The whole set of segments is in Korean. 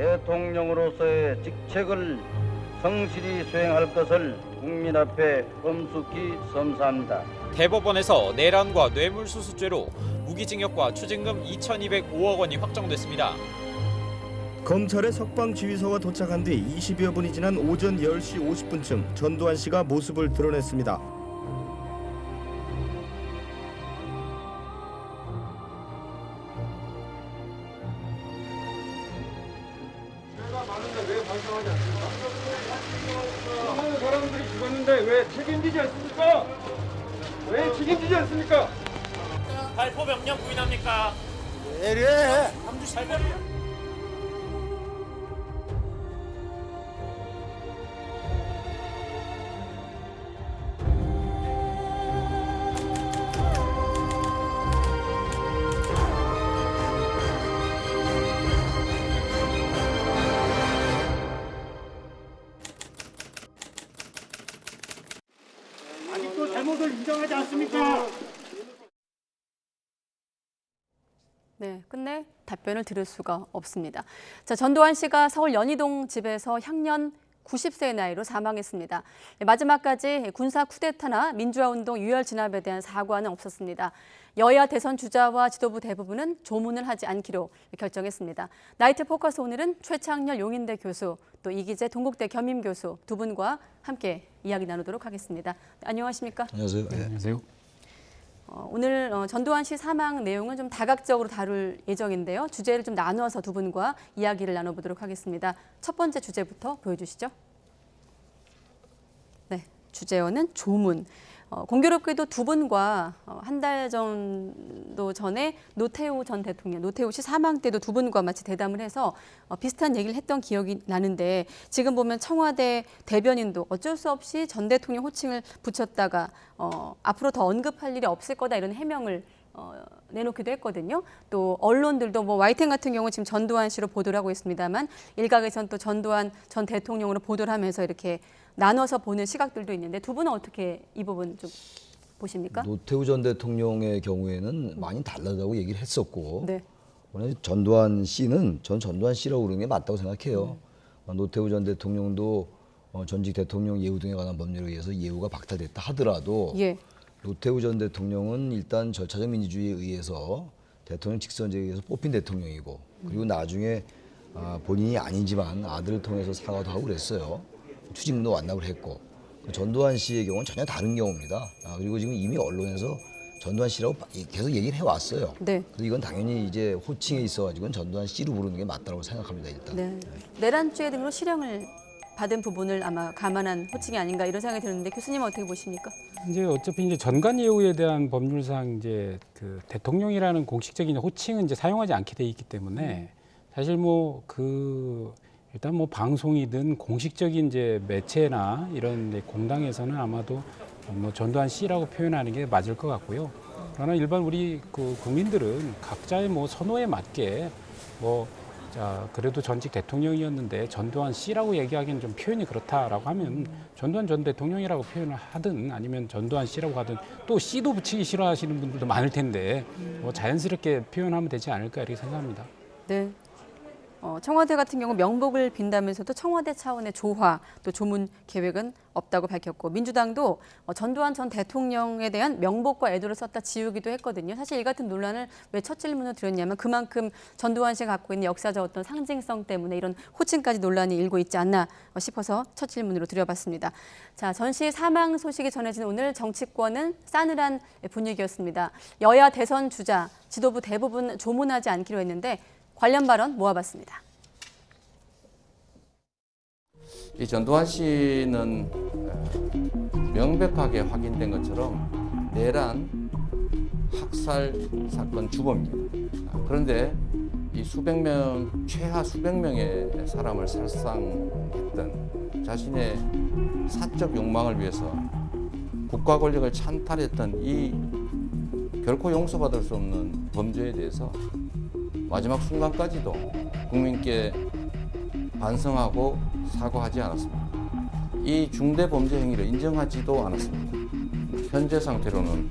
대통령으로서의 직책을 성실히 수행할 것을 국민 앞에 엄숙히 선사합니다. 대법원에서 내란과 뇌물수수죄로 무기징역과 추징금 2,205억 원이 확정됐습니다. 검찰의 석방지휘서가 도착한 뒤 20여 분이 지난 오전 10시 50분쯤 전두환 씨가 모습을 드러냈습니다. 많은데 왜 발생하지 않습니까? 수많은 사람들이 죽었는데 왜 책임지지 않습니까? 왜 책임지지 않습니까? 발포 명령 부인합니까? 왜 이래? 발포 아직도 잘못을 인정하지 않습니까? 네, 끝내 답변을 들을 수가 없습니다. 자, 전두환 씨가 서울 연희동 집에서 향년 90세의 나이로 사망했습니다. 마지막까지 군사 쿠데타나 민주화운동 유혈 진압에 대한 사과는 없었습니다. 여야 대선 주자와 지도부 대부분은 조문을 하지 않기로 결정했습니다. 나이트 포커스 오늘은 최창렬 용인대 교수, 또 이기재 동국대 겸임 교수 두 분과 함께 이야기 나누도록 하겠습니다. 안녕하십니까? 안녕하세요. 네. 안녕하세요. 오늘 전두환 씨 사망 내용은 좀 다각적으로 다룰 예정인데요. 주제를 좀 나눠서 두 분과 이야기를 나눠보도록 하겠습니다. 첫 번째 주제부터 보여주시죠. 네, 주제어는 조문. 공교롭게도 두 분과 한 달 정도 전에 노태우 전 대통령, 노태우 씨 사망 때도 두 분과 마치 대담을 해서 비슷한 얘기를 했던 기억이 나는데 지금 보면 청와대 대변인도 어쩔 수 없이 전 대통령 호칭을 붙였다가 앞으로 더 언급할 일이 없을 거다 이런 해명을 내놓기도 했거든요. 또 언론들도 뭐 YTN 같은 경우 지금 전두환 씨로 보도를 하고 있습니다만 일각에서는 또 전두환 전 대통령으로 보도를 하면서 이렇게 나눠서 보는 시각들도 있는데 두 분은 어떻게 이 부분 좀 보십니까? 노태우 전 대통령의 경우에는 많이 다르다고 얘기를 했었고 네. 오늘 전두환 씨는 전 전두환 씨라고 부르는 게 맞다고 생각해요. 노태우 전 대통령도 전직 대통령 예우 등에 관한 법률에 의해서 예우가 박탈됐다 하더라도 예. 노태우 전 대통령은 일단 절차적 민주주의에 의해서 대통령 직선제에 의해서 뽑힌 대통령이고 그리고 나중에 본인이 아니지만 아들을 통해서 사과도 하고 그랬어요. 추징도 완납을 했고 전두환 씨의 경우는 전혀 다른 경우입니다. 그리고 지금 이미 언론에서 전두환 씨라고 계속 얘기를 해왔어요. 네. 그래서 이건 당연히 이제 호칭에 있어가지고는 전두환 씨로 부르는 게 맞다고 생각합니다. 일단. 네. 내란죄 등으로 실형을 받은 부분을 아마 감안한 호칭이 아닌가 이런 생각이 드는데 교수님은 어떻게 보십니까? 이제 어차피 이제 전관 예우에 대한 법률상 이제 그 대통령이라는 공식적인 호칭은 이제 사용하지 않게 돼 있기 때문에 사실 일단 뭐 방송이든 공식적인 이제 매체나 이런 이제 공당에서는 아마도 뭐 전두환 씨라고 표현하는 게 맞을 것 같고요. 그러나 일반 우리 국민들은 각자의 뭐 선호에 맞게 그래도 전직 대통령이었는데 전두환 씨라고 얘기하기는 좀 표현이 그렇다라고 하면 전두환 전 대통령이라고 표현을 하든 아니면 전두환 씨라고 하든 또 씨도 붙이기 싫어하시는 분들도 많을 텐데 뭐 자연스럽게 표현하면 되지 않을까 이렇게 생각합니다. 네. 청와대 같은 경우 명복을 빈다면서도 청와대 차원의 조화 또 조문 계획은 없다고 밝혔고 민주당도 전두환 전 대통령에 대한 명복과 애도를 썼다 지우기도 했거든요. 사실 이 같은 논란을 왜 첫 질문을 드렸냐면 그만큼 전두환 씨가 갖고 있는 역사적 어떤 상징성 때문에 이런 호칭까지 논란이 일고 있지 않나 싶어서 첫 질문으로 드려봤습니다. 자, 전 씨 사망 소식이 전해진 오늘 정치권은 싸늘한 분위기였습니다. 여야 대선 주자, 지도부 대부분 조문하지 않기로 했는데 관련 발언 모아봤습니다. 이 전두환 씨는 명백하게 확인된 것처럼 내란 학살 사건 주범입니다. 그런데 이 최하 수백 명의 사람을 살상했던 자신의 사적 욕망을 위해서 국가 권력을 찬탈했던 이 결코 용서받을 수 없는 범죄에 대해서 마지막 순간까지도 국민께 반성하고 사과하지 않았습니다. 이 중대 범죄 행위를 인정하지도 않았습니다. 현재 상태로는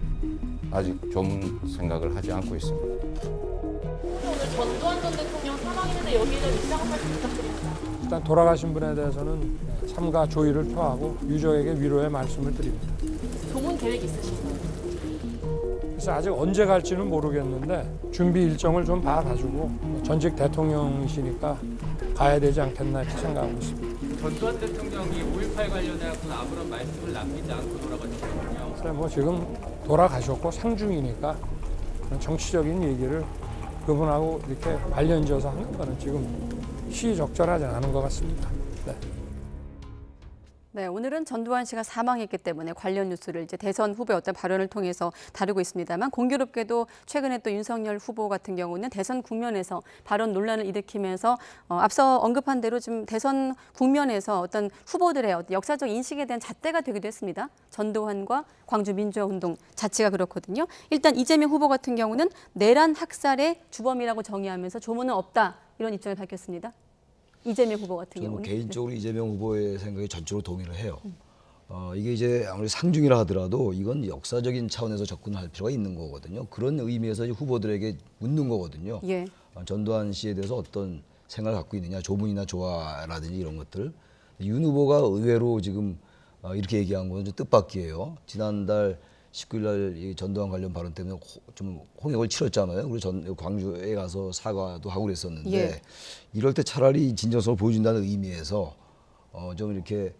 아직 좀 생각을 하지 않고 있습니다. 오늘 전두환 전 대통령 사망했는데 여기에 대한 입장을 말씀 부탁드립니다. 일단 돌아가신 분에 대해서는 삼가 조의를 표하고 유족에게 위로의 말씀을 드립니다. 조문 계획 있으신가요? 그래서 아직 언제 갈지는 모르겠는데 준비 일정을 좀 봐가지고 전직 대통령이시니까 가야 되지 않겠나 이렇게 생각하고 있습니다. 전두환 대통령이 5.18 관련해서 아무런 말씀을 남기지 않고 돌아가셨거든요. 그래 뭐 지금 돌아가셨고 상중이니까 그런 정치적인 얘기를 그분하고 이렇게 관련지어서 하는 거는 지금 시의적절하지 않은 것 같습니다. 네. 네, 오늘은 전두환 씨가 사망했기 때문에 관련 뉴스를 이제 대선 후보의 어떤 발언을 통해서 다루고 있습니다만 공교롭게도 최근에 또 윤석열 후보 같은 경우는 대선 국면에서 발언 논란을 일으키면서 앞서 언급한 대로 좀 대선 국면에서 어떤 후보들의 어떤 역사적 인식에 대한 잣대가 되기도 했습니다. 전두환과 광주 민주화운동 자체가 그렇거든요. 일단 이재명 후보 같은 경우는 내란 학살의 주범이라고 정의하면서 조문은 없다 이런 입장을 밝혔습니다. 이재명 후보 같은 저는 경우는 개인적으로 이재명 후보의 생각에 전적으로 동의를 해요. 이게 이제 아무리 상중이라 하더라도 이건 역사적인 차원에서 접근할 필요가 있는 거거든요. 그런 의미에서 후보들에게 묻는 거거든요. 예. 전두환 씨에 대해서 어떤 생각을 갖고 있느냐, 조문이나 조화라든지 이런 것들. 윤 후보가 의외로 지금 이렇게 얘기한 건 좀 뜻밖이에요. 지난달 19일 날 이 전두환 관련 발언 때문에 좀 홍역을 치렀잖아요. 그리고 광주에 가서 사과도 하고 그랬었는데 예. 이럴 때 차라리 진정성을 보여준다는 의미에서 좀 이렇게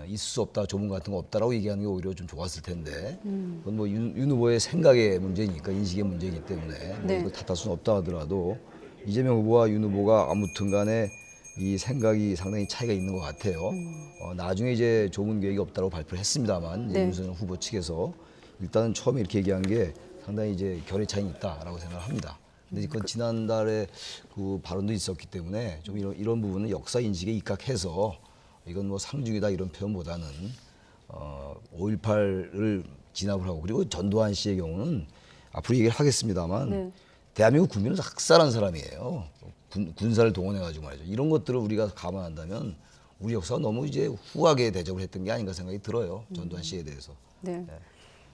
있을 수 없다, 조문 같은 거 없다라고 얘기하는 게 오히려 좀 좋았을 텐데 그건 뭐 윤 후보의 생각의 문제니까 인식의 문제이기 때문에 네. 뭐 탓할 수는 없다 하더라도 이재명 후보와 윤 후보가 아무튼 간에 이 생각이 상당히 차이가 있는 것 같아요. 나중에 이제 조문 계획이 없다고 발표를 했습니다만 네. 윤석열 후보 측에서 일단은 처음에 이렇게 얘기한 게 상당히 이제 결의 차이는 있다라고 생각을 합니다. 근데 그건 지난달에 그 발언도 있었기 때문에 좀 이런 부분은 역사 인식에 입각해서 이건 뭐 상중이다 이런 표현보다는 5.18을 진압을 하고 그리고 전두환 씨의 경우는 앞으로 얘기를 하겠습니다만 네. 대한민국 국민을 학살한 사람이에요. 군사를 동원해가지고 말이죠. 이런 것들을 우리가 감안한다면 우리 역사가 너무 이제 후하게 대접을 했던 게 아닌가 생각이 들어요. 전두환 씨에 대해서. 네.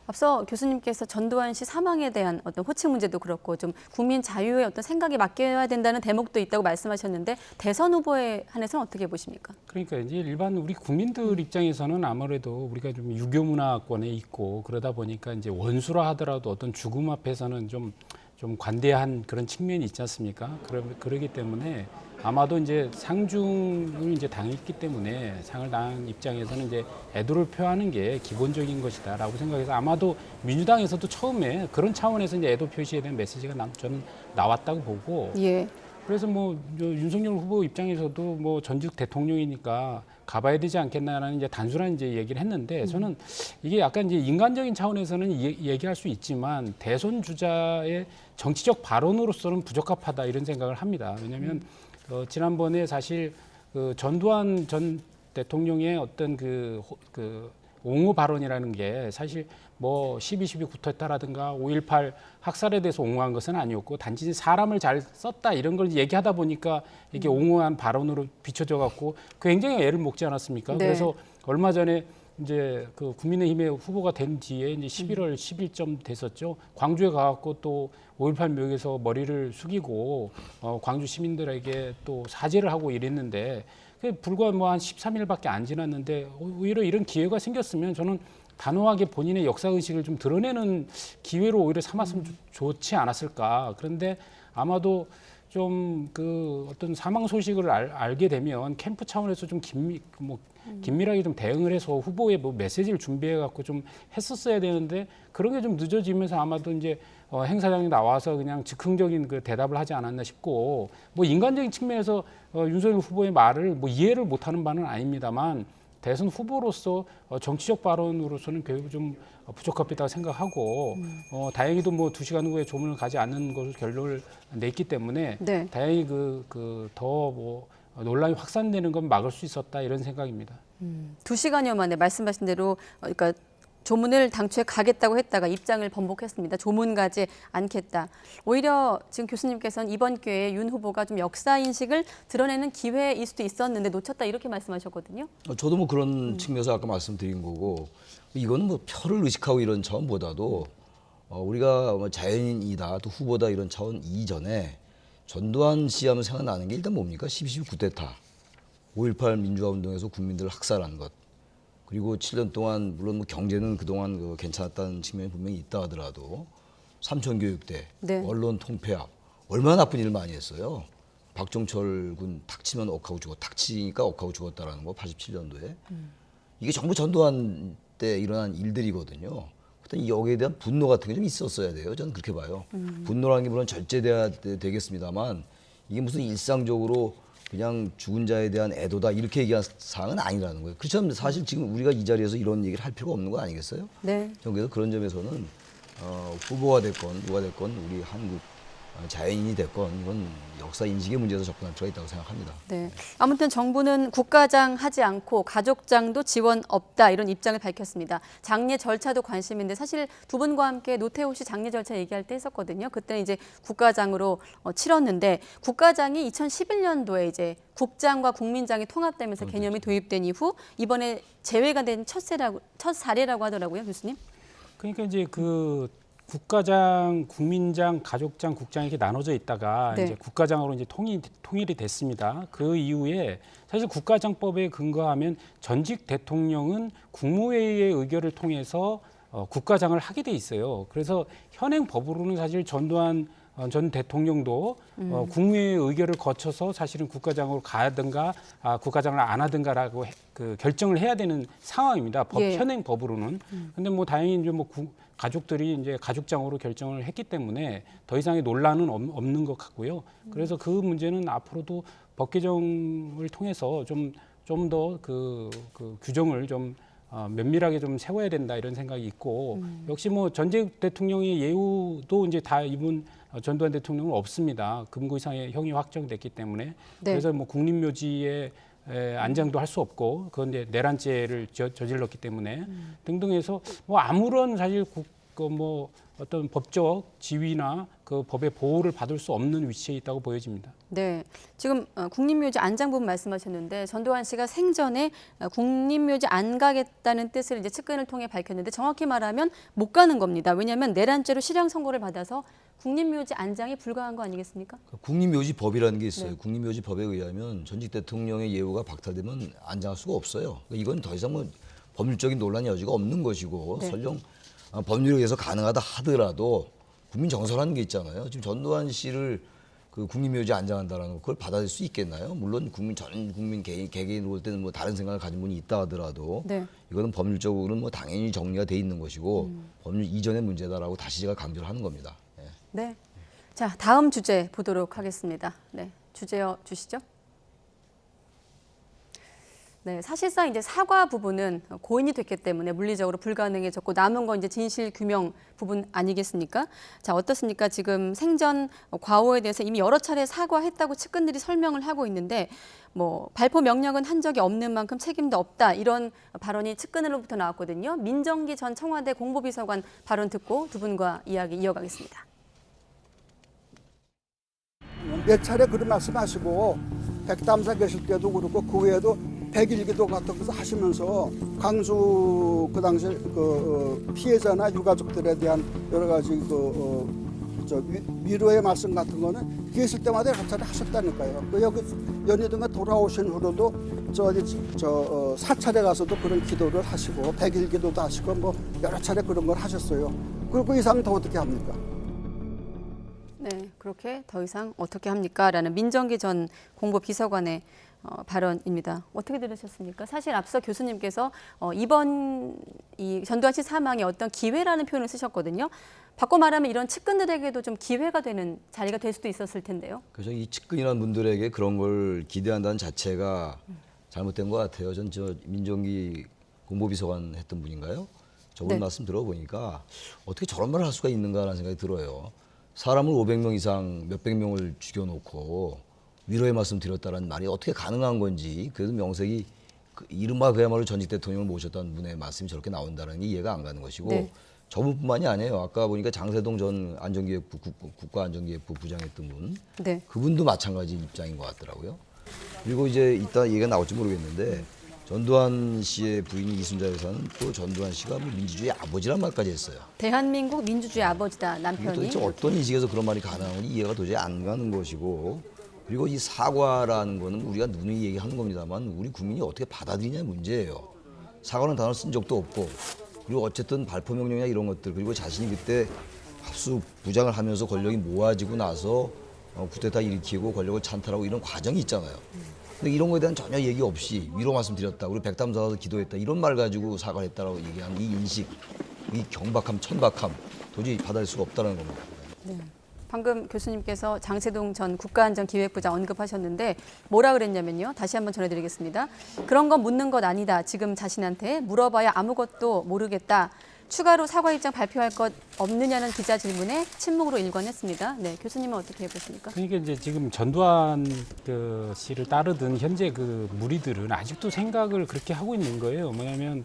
앞서 교수님께서 전두환 씨 사망에 대한 어떤 호칭 문제도 그렇고 좀 국민 자유의 어떤 생각에 맡겨야 된다는 대목도 있다고 말씀하셨는데 대선 후보에 한해서는 어떻게 보십니까? 그러니까 이제 일반 우리 국민들 입장에서는 아무래도 우리가 좀 유교 문화권에 있고 그러다 보니까 이제 원수라 하더라도 어떤 죽음 앞에서는 좀 관대한 그런 측면이 있지 않습니까? 그러기 때문에 아마도 이제 상중을 이제 당했기 때문에 상을 당한 입장에서는 이제 애도를 표하는 게 기본적인 것이다라고 생각해서 아마도 민주당에서도 처음에 그런 차원에서 이제 애도 표시에 대한 메시지가 저는 나왔다고 보고 예. 그래서 뭐 윤석열 후보 입장에서도 뭐 전직 대통령이니까 가봐야 되지 않겠나라는 이제 단순한 이제 얘기를 했는데 저는 이게 약간 이제 인간적인 차원에서는 얘기할 수 있지만 대선 주자의 정치적 발언으로서는 부적합하다 이런 생각을 합니다. 왜냐하면 지난번에 사실 그 전두환 전 대통령의 어떤 그 옹호 발언이라는 게 사실 뭐 12.12 구태타라든가 5.18 학살에 대해서 옹호한 것은 아니었고 단지 사람을 잘 썼다 이런 걸 얘기하다 보니까 이게 옹호한 발언으로 비춰져 갖고 굉장히 애를 먹지 않았습니까? 네. 그래서 얼마 전에 이제 그 국민의힘의 후보가 된 뒤에 이제 11월 10일쯤 됐었죠. 광주에 가갖고 또 5.18 묘역에서 머리를 숙이고 광주 시민들에게 또 사죄를 하고 이랬는데 불과 뭐 한 13일밖에 안 지났는데 오히려 이런 기회가 생겼으면 저는 단호하게 본인의 역사의식을 좀 드러내는 기회로 오히려 삼았으면 좋지 않았을까. 그런데 아마도 좀 그 어떤 사망 소식을 알게 되면 캠프 차원에서 좀 긴밀하게 좀 대응을 해서 후보의 뭐 메시지를 준비해 갖고 좀 했었어야 되는데 그런 게 좀 늦어지면서 아마도 이제 행사장에 나와서 그냥 즉흥적인 그 대답을 하지 않았나 싶고 뭐 인간적인 측면에서 윤석열 후보의 말을 뭐 이해를 못하는 바는 아닙니다만 대선 후보로서 정치적 발언으로서는 결국 좀 부적합하다고 생각하고 다행히도 뭐 2시간 후에 조문을 가지 않는 것으로 결론을 냈기 때문에 네. 다행히 더 뭐 논란이 확산되는 건 막을 수 있었다 이런 생각입니다. 2시간여 만에 말씀하신 대로 그러니까 조문을 당초에 가겠다고 했다가 입장을 번복했습니다. 조문 가지 않겠다. 오히려 지금 교수님께서는 이번 기회에 윤 후보가 좀 역사 인식을 드러내는 기회일 수도 있었는데 놓쳤다 이렇게 말씀하셨거든요. 저도 뭐 그런 측면에서 아까 말씀드린 거고 이거는 뭐 표를 의식하고 이런 차원보다도 우리가 뭐 자연인이다 또 후보다 이런 차원 이전에 전두환 씨 하면 생각나는 게 일단 뭡니까? 12.12 쿠데타, 5.18 민주화 운동에서 국민들을 학살한 것, 그리고 7년 동안 물론 뭐 경제는 그동안 괜찮았다는 측면이 분명히 있다 하더라도 삼천교육대, 네. 언론 통폐합, 얼마나 나쁜 일을 많이 했어요. 박종철 군 탁치면 억하고 죽었, 탁치니까 억하고 죽었다라는 거 87년도에. 이게 전부 전두환 때 일어난 일들이거든요. 일단 여기에 대한 분노 같은 게 좀 있었어야 돼요. 저는 그렇게 봐요. 분노라는 게 물론 절제돼야 되겠습니다만 이게 무슨 일상적으로 그냥 죽은 자에 대한 애도다 이렇게 얘기한 사항은 아니라는 거예요. 그렇지만 사실 지금 우리가 이 자리에서 이런 얘기를 할 필요가 없는 거 아니겠어요? 네. 저는 그래서 그런 점에서는 후보가 됐건 누가 됐건 우리 한국 자연인이 됐건 이건 역사 인식의 문제에서 접근할 필요가 있다고 생각합니다. 네. 아무튼 정부는 국가장 하지 않고 가족장도 지원 없다 이런 입장을 밝혔습니다. 장례 절차도 관심인데 사실 두 분과 함께 노태우 씨 장례 절차 얘기할 때 했었거든요. 그때는 이제 국가장으로 치렀는데 국가장이 2011년도에 이제 국장과 국민장이 통합되면서 개념이 도입된 이후 이번에 제외가 된 첫 사례라고 하더라고요, 교수님. 그러니까 이제 그 국가장, 국민장, 가족장, 국장 이렇게 나눠져 있다가 네. 이제 국가장으로 이제 통일이 됐습니다. 그 이후에 사실 국가장법에 근거하면 전직 대통령은 국무회의의 의결을 통해서 국가장을 하게 돼 있어요. 그래서 현행 법으로는 사실 전두환 전 대통령도 국무회의 의결을 거쳐서 사실은 국가장으로 가든가 국가장을 안 하든가라고 그 결정을 해야 되는 상황입니다. 예. 현행 법으로는. 근데 뭐 다행히 이제 뭐 가족들이 이제 가족장으로 결정을 했기 때문에 더 이상의 논란은 없는 것 같고요. 그래서 그 문제는 앞으로도 법 개정을 통해서 좀 더 그 규정을 좀 면밀하게 좀 세워야 된다 이런 생각이 있고 역시 뭐 전직 대통령의 예우도 이제 다 이분 전두환 대통령은 없습니다. 금고 이상의 형이 확정됐기 때문에 네. 그래서 뭐 국립묘지에 안장도 할 수 없고 그건 이제 내란죄를 저질렀기 때문에 등등해서 뭐 아무런 사실 뭐 어떤 법적 지위나 그 법의 보호를 받을 수 없는 위치에 있다고 보여집니다. 네, 지금 국립묘지 안장 부분 말씀하셨는데 전두환 씨가 생전에 국립묘지 안 가겠다는 뜻을 이제 측근을 통해 밝혔는데 정확히 말하면 못 가는 겁니다. 왜냐하면 내란죄로 실형 선고를 받아서 국립묘지 안장이 불가한 거 아니겠습니까? 국립묘지법이라는 게 있어요. 네. 국립묘지법에 의하면 전직 대통령의 예우가 박탈되면 안장할 수가 없어요. 이건 더 이상 뭐 법률적인 논란의 여지가 없는 것이고 네. 설령 법률에 의해서 가능하다 하더라도 국민 정서라는 게 있잖아요. 지금 전두환 씨를 그 국립묘지 안장한다라는 그걸 받아들일 수 있겠나요? 물론 전 국민 개개인 볼 때는 뭐 다른 생각을 가진 분이 있다 하더라도 네. 이거는 법률적으로는 뭐 당연히 정리가 돼 있는 것이고 법률 이전의 문제다라고 다시 제가 강조를 하는 겁니다. 예. 네. 자, 다음 주제 보도록 하겠습니다. 네, 주제어 주시죠. 네, 사실상 이제 사과 부분은 고인이 됐기 때문에 물리적으로 불가능해졌고 남은 건 이제 진실 규명 부분 아니겠습니까? 자, 어떻습니까? 지금 생전 과오에 대해서 이미 여러 차례 사과했다고 측근들이 설명을 하고 있는데 뭐 발포 명령은 한 적이 없는 만큼 책임도 없다 이런 발언이 측근으로부터 나왔거든요. 민정기 전 청와대 공보비서관 발언 듣고 두 분과 이야기 이어가겠습니다. 몇 차례 그런 말씀하시고 백담사 계실 때도 그렇고 그 외에도 백일기도 같은 것을 하시면서 강수 그 당시 그 피해자나 유가족들에 대한 여러 가지 위로의 말씀 같은 거는 계실 때마다 여러 차례 하셨다니까요. 그 여기 연희동에 돌아오신 후로도 사찰에 가서도 그런 기도를 하시고 백일기도도 하시고 뭐 여러 차례 그런 걸 하셨어요. 그리고 그 이상 더 어떻게 합니까? 네, 그렇게 더 이상 어떻게 합니까? 라는 민정기 전 공보비서관의 발언입니다. 어떻게 들으셨습니까? 사실 앞서 교수님께서 이번 이 전두환 씨 사망이 어떤 기회라는 표현을 쓰셨거든요. 바꿔 말하면 이런 측근들에게도 좀 기회가 되는 자리가 될 수도 있었을 텐데요. 그래서 이 측근이라는 분들에게 그런 걸 기대한다는 자체가 잘못된 것 같아요. 전 민정기 공보비서관 했던 분인가요? 저번 네. 말씀 들어보니까 어떻게 저런 말을 할 수가 있는가라는 생각이 들어요. 사람을 500명 이상 몇백 명을 죽여놓고 위로의 말씀 드렸다는 말이 어떻게 가능한 건지 그래도 명색이 이른바 그야말로 전직 대통령을 모셨다는 분의 말씀이 저렇게 나온다는 게 이해가 안 가는 것이고 네. 저분뿐만이 아니에요. 아까 보니까 장세동 전 안전기획부 국가안전기획부 부장했던 분 네. 그분도 마찬가지 입장인 것 같더라고요. 그리고 이제 이따 얘기가 나올지 모르겠는데 전두환 씨의 부인이 이순자 여사는 또 전두환 씨가 뭐 민주주의 아버지란 말까지 했어요. 대한민국 민주주의 아버지다 남편이. 도대체 어떤 인식에서 그런 말이 가능한 건지 이해가 도저히 안 가는 것이고, 그리고 이 사과라는 거는 우리가 누누이 얘기하는 겁니다만 우리 국민이 어떻게 받아들이냐의 문제예요. 사과는 단어를 쓴 적도 없고, 그리고 어쨌든 발포 명령이나 이런 것들, 그리고 자신이 그때 합수 부장을 하면서 권력이 모아지고 나서 쿠데타 일으키고 권력을 찬탈하고 이런 과정이 있잖아요. 근데 이런 거에 대한 전혀 얘기 없이 위로 말씀드렸다, 우리 백담 사와서 기도했다, 이런 말 가지고 사과를 했다라고 얘기하는 이 인식, 이 경박함, 천박함 도저히 받아들일 수가 없다는 겁니다. 네. 방금 교수님께서 장세동 전 국가안전기획부장 언급하셨는데 뭐라 그랬냐면요. 다시 한번 전해드리겠습니다. 그런 건 묻는 것 아니다. 지금 자신한테 물어봐야 아무것도 모르겠다. 추가로 사과 입장 발표할 것 없느냐는 기자 질문에 침묵으로 일관했습니다. 네, 교수님은 어떻게 보십니까? 그러니까 이제 지금 전두환 씨를 따르던 현재 그 무리들은 아직도 생각을 그렇게 하고 있는 거예요. 뭐냐면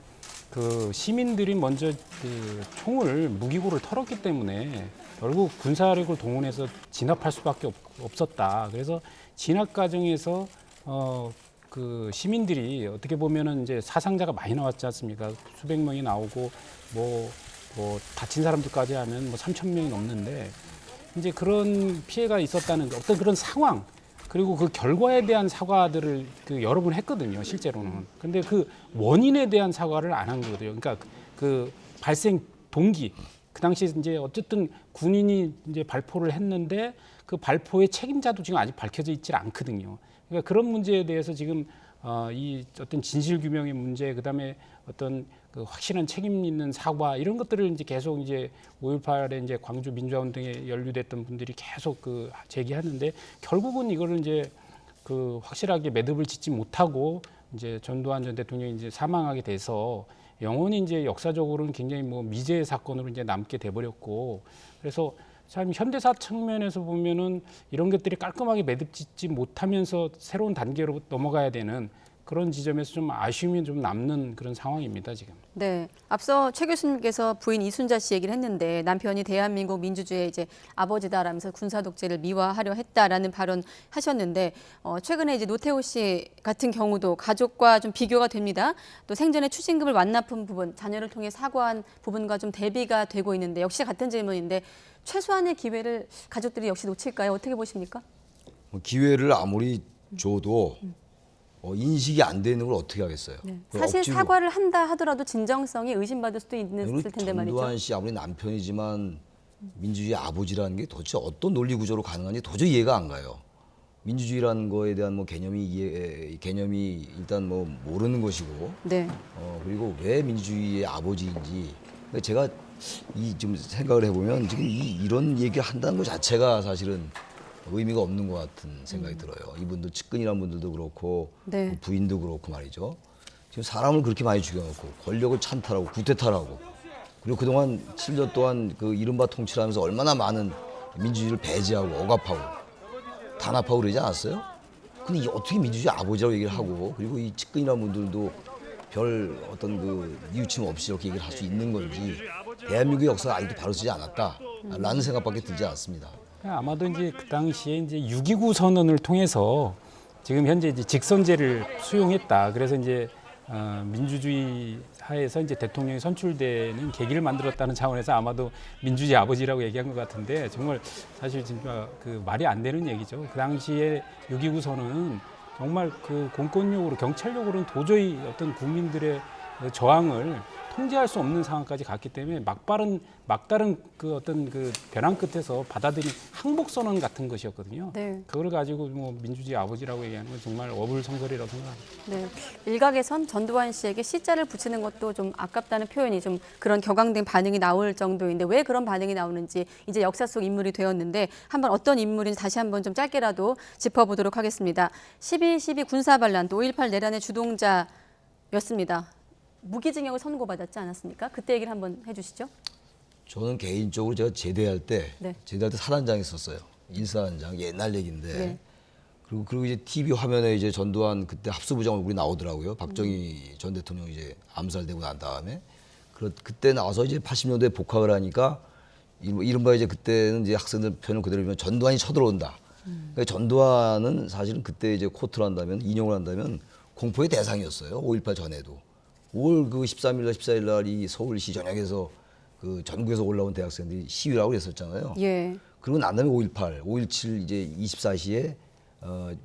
그 시민들이 먼저 그 총을 무기고를 털었기 때문에 결국 군사력을 동원해서 진압할 수밖에 없었다. 그래서 진압 과정에서 그 시민들이 어떻게 보면은 이제 사상자가 많이 나왔지 않습니까? 수백 명이 나오고 뭐 다친 사람들까지 하면 뭐 3,000명이 넘는데 이제 그런 피해가 있었다는 어떤 그런 상황, 그리고 그 결과에 대한 사과들을 그 여러 번 했거든요, 실제로는. 근데 그 원인에 대한 사과를 안 한 거거든요. 그러니까 그 발생 동기, 그 당시에 이제 어쨌든 군인이 이제 발포를 했는데 그 발포의 책임자도 지금 아직 밝혀져 있질 않거든요. 그러니까 그런 문제에 대해서 지금 이 어떤 진실 규명의 문제, 그다음에 어떤 그 확실한 책임 있는 사과, 이런 것들을 이제 계속 이제 5.18에 이제 광주 민주화운동에 연루됐던 분들이 계속 그 제기하는데, 결국은 이거를 이제 그 확실하게 매듭을 짓지 못하고 이제 전두환 전 대통령이 이제 사망하게 돼서 영원히 이제 역사적으로는 굉장히 뭐 미제의 사건으로 이제 남게 돼버렸고, 그래서 참 현대사 측면에서 보면은 이런 것들이 깔끔하게 매듭 짓지 못하면서 새로운 단계로 넘어가야 되는 그런 지점에서 좀 아쉬움이 좀 남는 그런 상황입니다, 지금. 네, 앞서 최 교수님께서 부인 이순자 씨 얘기를 했는데 남편이 대한민국 민주주의의 이제 아버지다라면서 군사 독재를 미화하려 했다라는 발언 하셨는데 최근에 이제 노태우 씨 같은 경우도 가족과 좀 비교가 됩니다. 또 생전에 추징금을 완납한 부분, 자녀를 통해 사과한 부분과 좀 대비가 되고 있는데 역시 같은 질문인데 최소한의 기회를 가족들이 역시 놓칠까요? 어떻게 보십니까? 기회를 아무리 줘도 인식이 안 되는 걸 어떻게 하겠어요? 네. 사실 억지로. 사과를 한다 하더라도 진정성이 의심받을 수도 있을 텐데 말이죠. 전두환 씨 아무리 남편이지만 민주주의 아버지라는 게 도대체 어떤 논리 구조로 가능한지 도저히 이해가 안 가요. 민주주의라는 거에 대한 뭐 개념이 일단 뭐 모르는 것이고, 네. 그리고 왜 민주주의의 아버지인지 제가 좀 생각을 해보면 지금 이런 얘기 한다는 것 자체가 사실은 의미가 없는 것 같은 생각이 들어요. 이분들 측근이라는 분들도 그렇고 네. 부인도 그렇고 말이죠. 지금 사람을 그렇게 많이 죽여놓고 권력을 찬탈하고 구태타하고, 그리고 그동안 7년 동안 그 이른바 통치를 하면서 얼마나 많은 민주주의를 배제하고 억압하고 단합하고 그러지 않았어요? 근데 이게 어떻게 민주주의 아버지라고 얘기를 하고, 그리고 이 측근이라는 분들도 별 어떤 그 뉘우침 없이 이렇게 얘기를 할 수 있는 건지, 대한민국의 역사가 아직도 바로 서지 않았다라는 생각밖에 들지 않습니다. 아마도 이제 그 당시에 이제 6.29 선언을 통해서 지금 현재 이제 직선제를 수용했다. 그래서 이제 민주주의 하에서 이제 대통령이 선출되는 계기를 만들었다는 차원에서 아마도 민주주의 아버지라고 얘기한 것 같은데, 정말 사실 진짜 그 말이 안 되는 얘기죠. 그 당시에 6.29 선언은 정말 그 공권력으로, 경찰력으로는 도저히 어떤 국민들의 저항을 통제할 수 없는 상황까지 갔기 때문에 막다른 그 어떤 그 변환 끝에서 받아들인 항복 선언 같은 것이었거든요. 네. 그걸 가지고 뭐 민주주의 아버지라고 얘기하는 건 정말 어불성설이라고 생각합니다. 네. 일각에선 전두환 씨에게 시자를 붙이는 것도 좀 아깝다는 표현이 좀 그런 격앙된 반응이 나올 정도인데 왜 그런 반응이 나오는지 이제 역사 속 인물이 되었는데 한번 어떤 인물인지 다시 한번 좀 짧게라도 짚어보도록 하겠습니다. 12.12 군사반란 또 5.18 내란의 주동자였습니다. 무기징역을 선고받았지 않았습니까? 그때 얘기를 한번 해주시죠. 저는 개인적으로 제가 제대할 때 사단장에 있었어요. 1사단장, 옛날 얘기인데. 네. 그리고 이제 TV 화면에 이제 전두환 그때 합수부장 얼굴이 나오더라고요. 박정희 전 대통령 이제 암살되고 난 다음에. 그때 나와서 이제 80년대에 복학을 하니까 이른바 이제 그때는 이제 학생들 표현을 그대로 보면 전두환이 쳐들어온다. 그러니까 전두환은 사실은 그때 이제 코트를 한다면, 인용을 한다면 공포의 대상이었어요. 5.18 전에도. 5월 그 13일 날 14일 날 이 서울시 전역에서 그 전국에서 올라온 대학생들이 시위라고 그랬었잖아요. 예. 그리고 난 다음에 5.18, 5.17 이제 24시에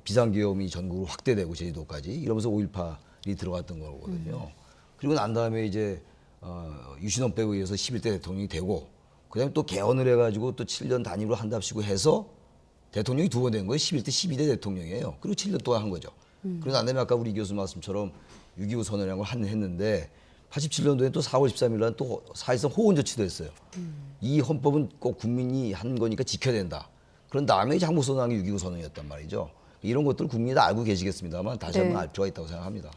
비상계엄이 전국으로 확대되고 제주도까지 이러면서 5.18이 들어갔던 거거든요. 그리고 난 다음에 이제 유신헌법에 의해서 11대 대통령이 되고 그다음에 또 개헌을 해가지고 또 7년 단위로 한답시고 해서 대통령이 2번 된 거예요. 11대, 12대 대통령이에요. 그리고 7년 동안 한 거죠. 그리고 난 다음에 아까 우리 교수 말씀처럼 6.25 선언이라는 걸 했는데 87년도에 또 4월 13일 날 또 사실상 호언 조치도 했어요. 이 헌법은 꼭 국민이 한 거니까 지켜야 된다. 그런 다음에 이제 한국선언이 6.25 선언이었단 말이죠. 이런 것들 국민이 다 알고 계시겠습니다만 다시 한번 알 필요가 있다고 생각합니다.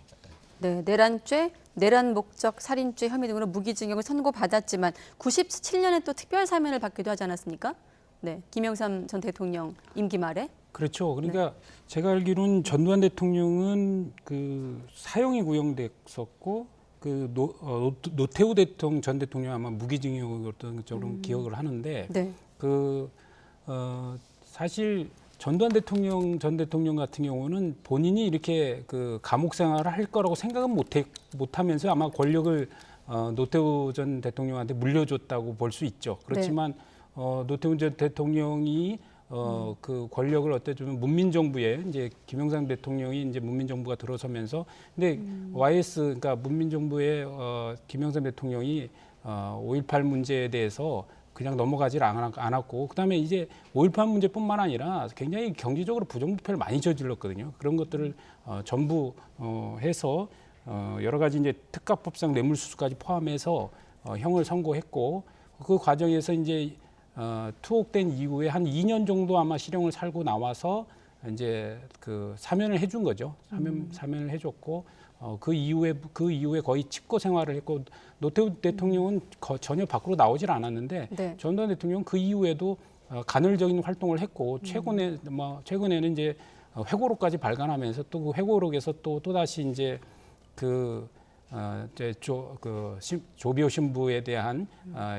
네, 내란죄, 내란 목적 살인죄 혐의 등으로 무기징역을 선고받았지만 97년에 또 특별 사면을 받기도 하지 않았습니까? 네, 김영삼 전 대통령 임기 말에. 그렇죠. 그러니까 제가 알기로는 전두환 대통령은 그 사형이 구형됐었고 그 노태우 전 대통령 아마 무기징역이었던 것처럼 기억을 하는데 그 사실 전두환 전 대통령 같은 경우는 본인이 이렇게 그 감옥 생활을 할 거라고 생각은 못하면서 아마 권력을 노태우 전 대통령한테 물려줬다고 볼 수 있죠. 그렇지만 노태우 전 대통령이 그 권력을 어떻게 보면 문민정부에 이제 김영삼 대통령이 이제 문민정부가 들어서면서 근데 YS 그러니까 문민정부의 김영삼 대통령이 5.18 문제에 대해서 그냥 넘어가질 않았고 그다음에 이제 5.18 문제뿐만 아니라 굉장히 경제적으로 부정부패를 많이 저질렀거든요. 그런 것들을 전부 해서 여러 가지 이제 특가법상 뇌물수수까지 포함해서 형을 선고했고 그 과정에서 이제 투옥된 이후에 한 2년 정도 아마 실형을 살고 나와서 이제 그 사면을 해준 거죠. 사면을 해줬고 그 이후에 거의 칩거 생활을 했고 노태우 대통령은 전혀 밖으로 나오질 않았는데 전두환 대통령은 그 이후에도 간헐적인 활동을 했고 최근에는 이제 회고록까지 발간하면서 또 그 회고록에서 또 다시 이제 이제 조비오 신부에 대한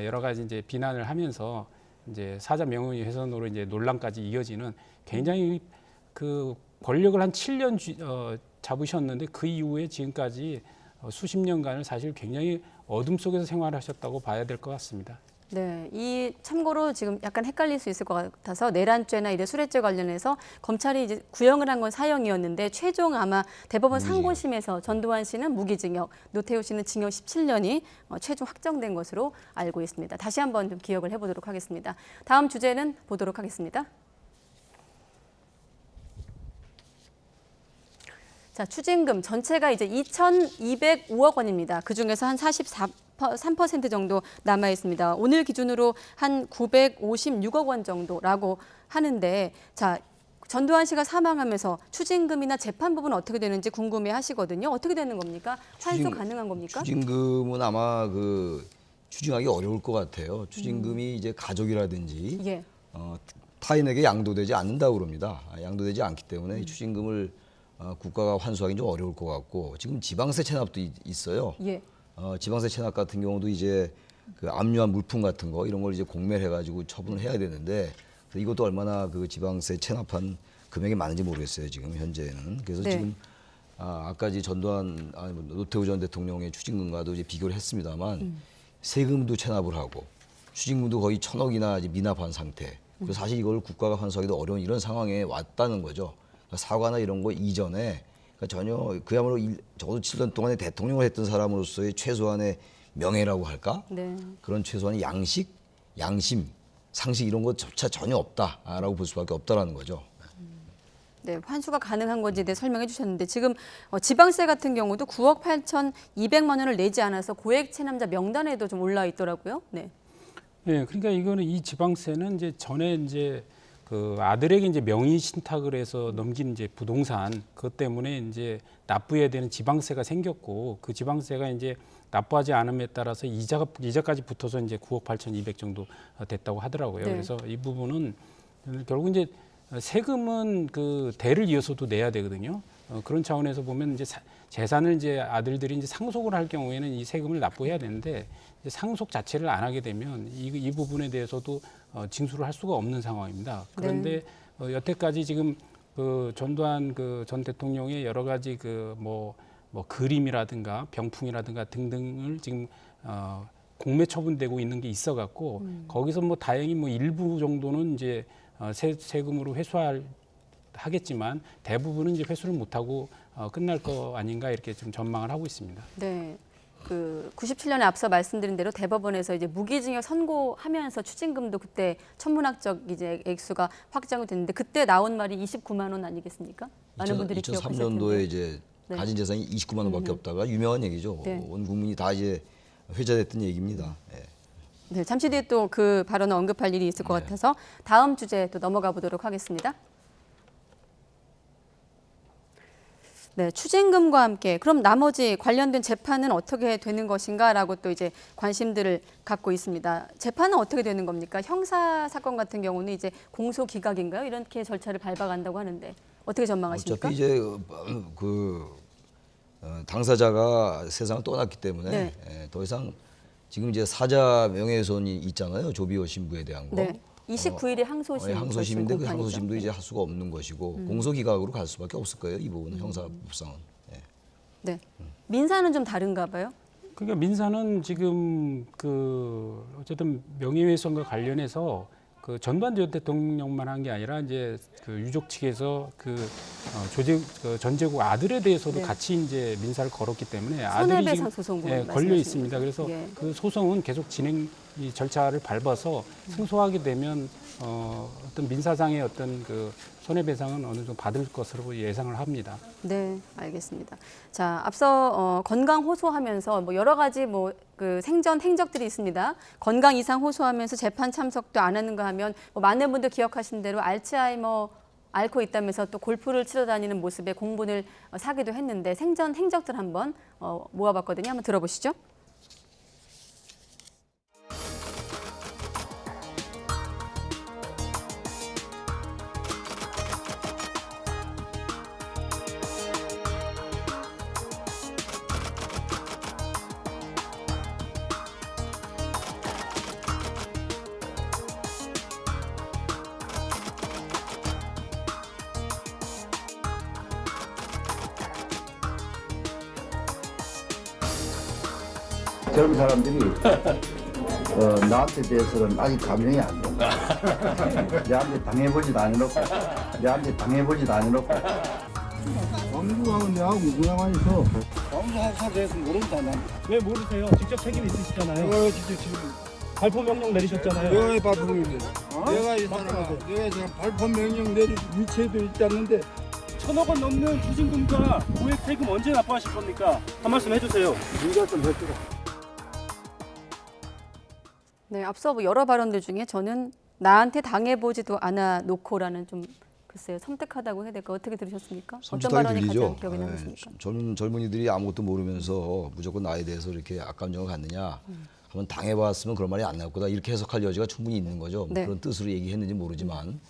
여러 가지 이제 비난을 하면서 이제 사자 명예훼손 훼손으로 이제 논란까지 이어지는 굉장히 그 권력을 한 7년 잡으셨는데 그 이후에 지금까지 수십 년간을 사실 굉장히 어둠 속에서 생활하셨다고 봐야 될 것 같습니다. 네, 이 참고로 지금 약간 헷갈릴 수 있을 것 같아서 내란죄나 이제 수뢰죄 관련해서 검찰이 이제 구형을 한 건 사형이었는데 최종 아마 대법원 상고심에서 전두환 씨는 무기징역, 노태우 씨는 징역 17년이 최종 확정된 것으로 알고 있습니다. 다시 한번 좀 기억을 해보도록 하겠습니다. 다음 주제는 보도록 하겠습니다. 자, 추징금 전체가 이제 2,205억 원입니다. 그 중에서 한 43% 정도 남아 있습니다. 오늘 기준으로 한 956억 원 정도라고 하는데, 자, 전두환 씨가 사망하면서 추징금이나 재판 부분 어떻게 되는지 궁금해 하시거든요. 어떻게 되는 겁니까? 환수 가능한 겁니까? 추징금은 아마 추징하기 어려울 것 같아요. 추징금이 이제 가족이라든지 타인에게 양도되지 않는다고 그럽니다. 양도되지 않기 때문에 추징금을 국가가 환수하기는 좀 어려울 것 같고 지금 지방세 체납도 있어요. 지방세 체납 같은 경우도 이제 그 압류한 물품 같은 거 이런 걸 이제 공매해가지고 처분을 해야 되는데 이것도 얼마나 그 지방세 체납한 금액이 많은지 모르겠어요. 지금 현재는. 그래서 지금 아까 이제 노태우 전 대통령의 추징금과도 이제 비교를 했습니다만 세금도 체납을 하고 추징금도 거의 1,000억이나 이제 미납한 상태. 그래서 사실 이걸 국가가 환수하기도 어려운 이런 상황에 왔다는 거죠. 사과나 이런 거 이전에 전혀 그야말로 적어도 7년 동안에 대통령을 했던 사람으로서의 최소한의 명예라고 할까? 그런 최소한의 양식, 양심, 상식 이런 것조차 전혀 없다라고 볼 수밖에 없다라는 거죠. 네, 환수가 가능한 건지에 대해 설명해 주셨는데 지금 지방세 같은 경우도 9억 8,200만 원을 내지 않아서 고액 체납자 명단에도 좀 올라 있더라고요. 네, 그러니까 이거는 이 지방세는 이제 전에 이제 그 아들에게 이제 명의 신탁을 해서 넘긴 이제 부동산 그것 때문에 이제 납부해야 되는 지방세가 생겼고 그 지방세가 이제 납부하지 않음에 따라서 이자까지 붙어서 이제 9억 8,200 정도 됐다고 하더라고요. 그래서 이 부분은 결국 이제 세금은 그 대를 이어서도 내야 되거든요. 그런 차원에서 보면 이제 재산을 이제 아들들이 이제 상속을 할 경우에는 이 세금을 납부해야 되는데 이제 상속 자체를 안 하게 되면 이 부분에 대해서도 징수를 할 수가 없는 상황입니다. 그런데 여태까지 지금 그 전두환 그 전 대통령의 여러 가지 그 뭐 그림이라든가 병풍이라든가 등등을 지금 공매 처분되고 있는 게 있어 갖고 거기서 뭐 다행히 뭐 일부 정도는 이제 세금으로 하겠지만 대부분은 이제 회수를 못 하고 끝날 거 아닌가 이렇게 좀 전망을 하고 있습니다. 네. 그 97년에 앞서 말씀드린 대로 대법원에서 이제 무기징역 선고하면서 추징금도 그때 천문학적 이제 액수가 확정이 됐는데 그때 나온 말이 29만 원 아니겠습니까? 많은 분들이 기억하실 텐데. 2003년도에 이제 가진 재산이 29만 원밖에 없다가 유명한 얘기죠. 네. 온 국민이 다 이제 회자됐던 얘기입니다. 네. 네, 잠시 뒤에 또 그 발언을 언급할 일이 있을 것 같아서 다음 주제 또 넘어가 보도록 하겠습니다. 네, 추징금과 함께 그럼 나머지 관련된 재판은 어떻게 되는 것인가라고 또 이제 관심들을 갖고 있습니다. 재판은 어떻게 되는 겁니까? 형사 사건 같은 경우는 이제 공소 기각인가요? 이렇게 절차를 밟아간다고 하는데 어떻게 전망하십니까? 어차피 이제 당사자가 세상을 떠났기 때문에 네. 더 이상 지금 이제 사자 명예훼손이 있잖아요. 조비오 신부에 대한 거. 네. 29일에 항소심. 항소심인데 그 항소심도 이제 할 수가 없는 것이고 공소기각으로 갈 수밖에 없을 거예요. 이 부분은 형사법상은. 네. 네. 민사는 좀 다른가 봐요. 그러니까 민사는 지금 그 어쨌든 명예훼손과 관련해서 그 전두환 전 대통령만 한 게 아니라 이제 그 유족 측에서 그 전제국 아들에 대해서도 네. 같이 이제 민사를 걸었기 때문에 아들이 손해배상 소송 걸려 있습니다. 그래서 예. 그 소송은 계속 진행 이 절차를 밟아서 승소하게 되면 어떤 민사상의 어떤 그 손해배상은 어느 정도 받을 것으로 예상을 합니다. 네, 알겠습니다. 자, 앞서 건강 호소하면서 뭐 여러 가지 뭐 그 생전 행적들이 있습니다. 건강 이상 호소하면서 재판 참석도 안 하는가 하면 뭐 많은 분들 기억하신 대로 알츠하이머 앓고 있다면서 또 골프를 치러 다니는 모습에 공분을 사기도 했는데 생전 행적들 한번 모아봤거든요. 한번 들어보시죠. 젊은 사람들이 나한테 대해서는 아직 감정이 안 된다. 내한테 당해보지도 않아놓고 광주하고 내하고 누구나만 있어. 광주하고 대해서 모른다 난. 왜 모르세요? 직접 책임 있으시잖아요. 발포 명령 내리셨잖아요. 내가 발포 명령. 내가 이 사람 내가 지금 발포 명령 내릴 위치에도 있지 않는데 1,000억 원 넘는 추징금과 고액 세금 언제 납부하실 겁니까? 한 말씀 해주세요. 네가 좀 해주라. 네, 앞서 뭐 여러 발언들 중에 저는 나한테 당해보지도 않아 놓고라는 좀 글쎄요 섬뜩하다고 해야 될까 어떻게 들으셨습니까? 어떤 발언이 가장 기억에 남으십니까? 젊은이들이 아무것도 모르면서 무조건 나에 대해서 이렇게 악감정을 갖느냐 한번 당해봤으면 그런 말이 안 나올 거다 이렇게 해석할 여지가 충분히 있는 거죠. 뭐 네. 그런 뜻으로 얘기했는지 모르지만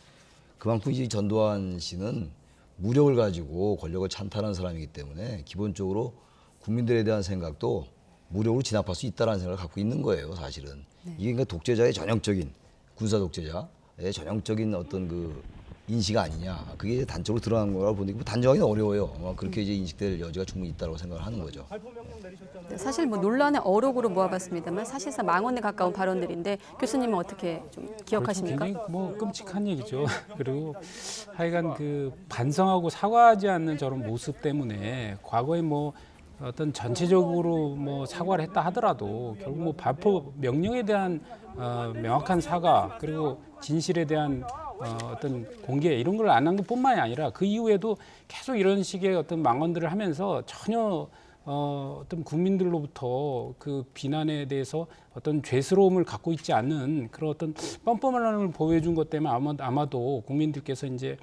그만큼 이제 전두환 씨는 무력을 가지고 권력을 찬탈한 사람이기 때문에 기본적으로 국민들에 대한 생각도 무력으로 진압할 수 있다는 생각을 갖고 있는 거예요, 사실은. 네. 이게 그러니까 독재자의 전형적인 군사 독재자의 전형적인 어떤 그 인식 아니냐. 그게 단적으로 드러난 거라고 보는데 단정하기는 어려워요. 아마 그렇게 이제 인식될 여지가 충분히 있다고 생각을 하는 거죠. 네, 사실 뭐 논란의 어록으로 모아봤습니다만 사실상 망언에 가까운 발언들인데 교수님은 어떻게 좀 기억하십니까? 굉장히 뭐 끔찍한 얘기죠. 그리고 하여간 그 반성하고 사과하지 않는 저런 모습 때문에 과거에 뭐 어떤 전체적으로 뭐 사과를 했다 하더라도 결국 뭐 발포 명령에 대한 명확한 사과 그리고 진실에 대한 어떤 공개 이런 걸 안 한 것뿐만이 아니라 그 이후에도 계속 이런 식의 어떤 망언들을 하면서 전혀 어떤 국민들로부터 그 비난에 대해서 어떤 죄스러움을 갖고 있지 않는 그런 어떤 뻔뻔함을 보여준 것 때문에 아마도 국민들께서 이제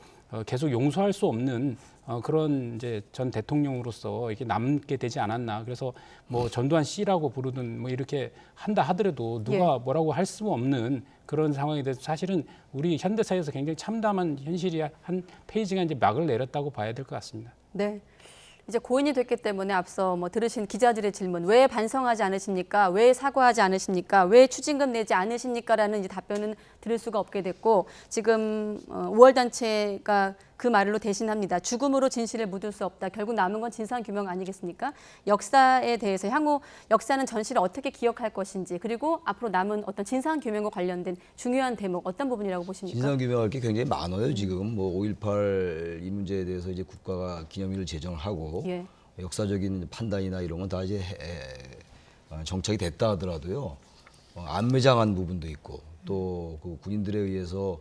계속 용서할 수 없는 그런 이제 전 대통령으로서 이렇게 남게 되지 않았나. 그래서 뭐 전두환 씨라고 부르든 뭐 이렇게 한다 하더라도 누가 뭐라고 할 수 없는 그런 상황에 대해서 사실은 우리 현대사에서 굉장히 참담한 현실이 한 페이지가 이제 막을 내렸다고 봐야 될 것 같습니다. 네. 이제 고인이 됐기 때문에 앞서 뭐 들으신 기자들의 질문, 왜 반성하지 않으십니까? 왜 사과하지 않으십니까? 왜 추징금 내지 않으십니까? 라는 이제 답변은 들을 수가 없게 됐고 지금 5월 단체가 그 말로 대신합니다. 죽음으로 진실을 묻을 수 없다. 결국 남은 건 진상규명 아니겠습니까? 역사에 대해서 향후 역사는 전시를 어떻게 기억할 것인지 그리고 앞으로 남은 어떤 진상규명과 관련된 중요한 대목 어떤 부분이라고 보십니까? 진상규명할 게 굉장히 많아요. 지금 뭐 5.18 이 문제에 대해서 이제 국가가 기념일을 제정을 하고 예. 역사적인 판단이나 이런 건 다 이제 정착이 됐다 하더라도요. 안매장한 부분도 있고 또 그 군인들에 의해서